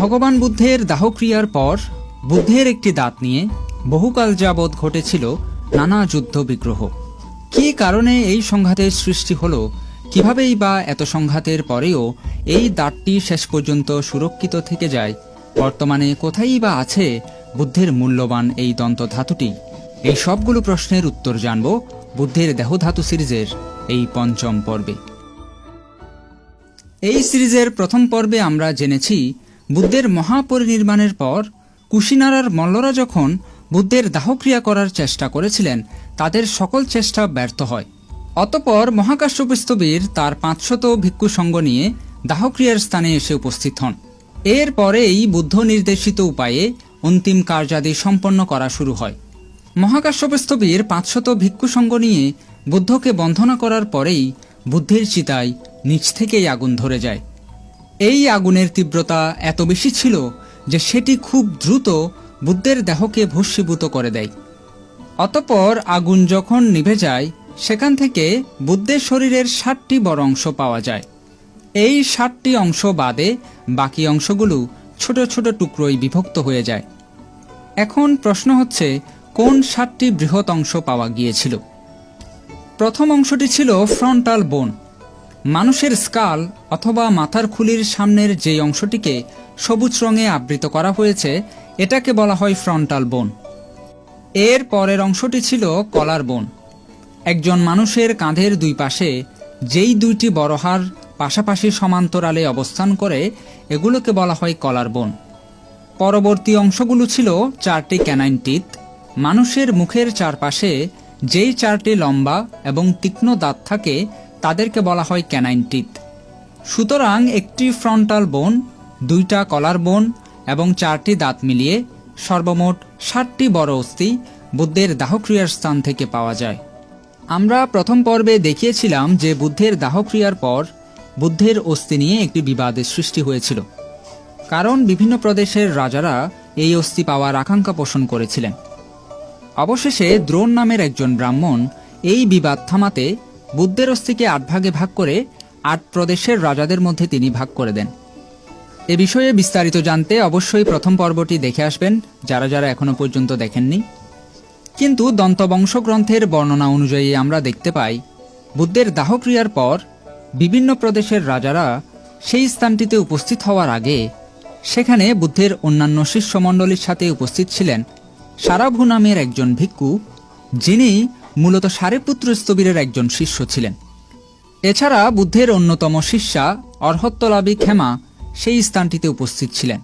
ভগবান বুদ্ধের দাহক্রিয়ার পর বুদ্ধের একটি দাঁত নিয়ে বহুকাল যাবৎ ঘটেছিল নানা যুদ্ধ বিগ্রহ। কী কারণে এই সংঘাতের সৃষ্টি হলো, কিভাবেই বা এত সংঘাতের পরেও এই দাঁতটি শেষ পর্যন্ত সুরক্ষিত থেকে যায়, বর্তমানে কোথায়ই বা আছে বুদ্ধের মূল্যবান এই দন্তধাতুটি? এই সবগুলো প্রশ্নের উত্তর জানব বুদ্ধের দেহধাতু সিরিজের এই পঞ্চম পর্বে। এই সিরিজের প্রথম পর্বে আমরা জেনেছি বুদ্ধের মহাপরিনির্বাণের পর কুশিনারার মল্লরা যখন বুদ্ধের দাহক্রিয়া করার চেষ্টা করেছিলেন, তাদের সকল চেষ্টা ব্যর্থ হয়। অতঃপর মহাকাশ্যপস্থবির তার 500 ভিক্ষু সঙ্গ নিয়ে দাহক্রিয়ার স্থানে এসে উপস্থিত হন। এর পরেই বুদ্ধ নির্দেশিত উপায়ে অন্তিম কার্যাদি সম্পন্ন করা শুরু হয়। মহাকাশ্যপস্থবির 500 ভিক্ষু সঙ্গ নিয়ে বুদ্ধকে বন্ধনা করার পরেই বুদ্ধের চিতায় নিচ থেকেই আগুন ধরে যায়। এই আগুনের তীব্রতা এত বেশি ছিল যে সেটি খুব দ্রুত বুদ্ধের দেহকে ভস্মীভূত করে দেয়। অতঃপর আগুন যখন নিভে যায়, সেখান থেকে বুদ্ধের শরীরের 7টি বড় অংশ পাওয়া যায়। এই 7টি অংশ বাদে বাকি অংশগুলো ছোট ছোট টুকরোয় বিভক্ত হয়ে যায়। এখন প্রশ্ন হচ্ছে, কোন 7টি বৃহৎ অংশ পাওয়া গিয়েছিল? প্রথম অংশটি ছিল ফ্রন্টাল বোন। মানুষের স্কাল অথবা মাথার খুলির সামনের যে অংশটিকে সবুজ রঙে আবৃত করা হয়েছে, এটাকে বলা হয় ফ্রন্টাল বোন। এর পরের অংশটি ছিল কলার বোন। একজন মানুষের কাঁধের দুই পাশে যেই দুইটি বড় হাড় পাশাপাশি সমান্তরালে অবস্থান করে, এগুলোকে বলা হয় কলার বোন। পরবর্তী অংশগুলো ছিল 4টি ক্যানাইন টিথ। মানুষের মুখের চারপাশে যেই 4টি লম্বা এবং তীক্ষ্ণ দাঁত থাকে, তাদেরকে বলা হয় ক্যানাইন টিথ। সুতরাং একটি ফ্রন্টাল বোন, 2টা কলার বোন এবং 4টি দাঁত মিলিয়ে সর্বমোট 7টি বড় অস্থি বুদ্ধের দাহক্রিয়ার স্থান থেকে পাওয়া যায়। আমরা প্রথম পর্বে দেখিয়েছিলাম যে বুদ্ধের দাহক্রিয়ার পর বুদ্ধের অস্থি নিয়ে একটি বিবাদের সৃষ্টি হয়েছিল, কারণ বিভিন্ন প্রদেশের রাজারা এই অস্থি পাওয়ার আকাঙ্ক্ষা পোষণ করেছিলেন। অবশেষে দ্রোণ নামের একজন ব্রাহ্মণ এই বিবাদ থামাতে বুদ্ধের অস্থিকে 8 ভাগে ভাগ করে 8 প্রদেশের রাজাদের মধ্যে তিনি ভাগ করে দেন। এ বিষয়ে বিস্তারিত জানতে অবশ্যই প্রথম পর্বটি দেখে আসবেন, যারা যারা এখনো পর্যন্ত দেখেননি। কিন্তু দন্তবংশ গ্রন্থের বর্ণনা অনুযায়ী আমরা দেখতে পাই, বুদ্ধের দাহক্রিয়ার পর বিভিন্ন প্রদেশের রাজারা সেই স্থানটিতে উপস্থিত হওয়ার আগে সেখানে বুদ্ধের অন্যান্য শিষ্যমণ্ডলীর সাথে উপস্থিত ছিলেন সারাভু নামের একজন ভিক্ষু, যিনি মূলত সারিপুত্র স্থবিরের একজন শিষ্য ছিলেন। এছাড়া বুদ্ধের অন্যতম শিষ্যা অর্হত্তলাভী ক্ষেমা সেই স্থানটিতে উপস্থিত ছিলেন।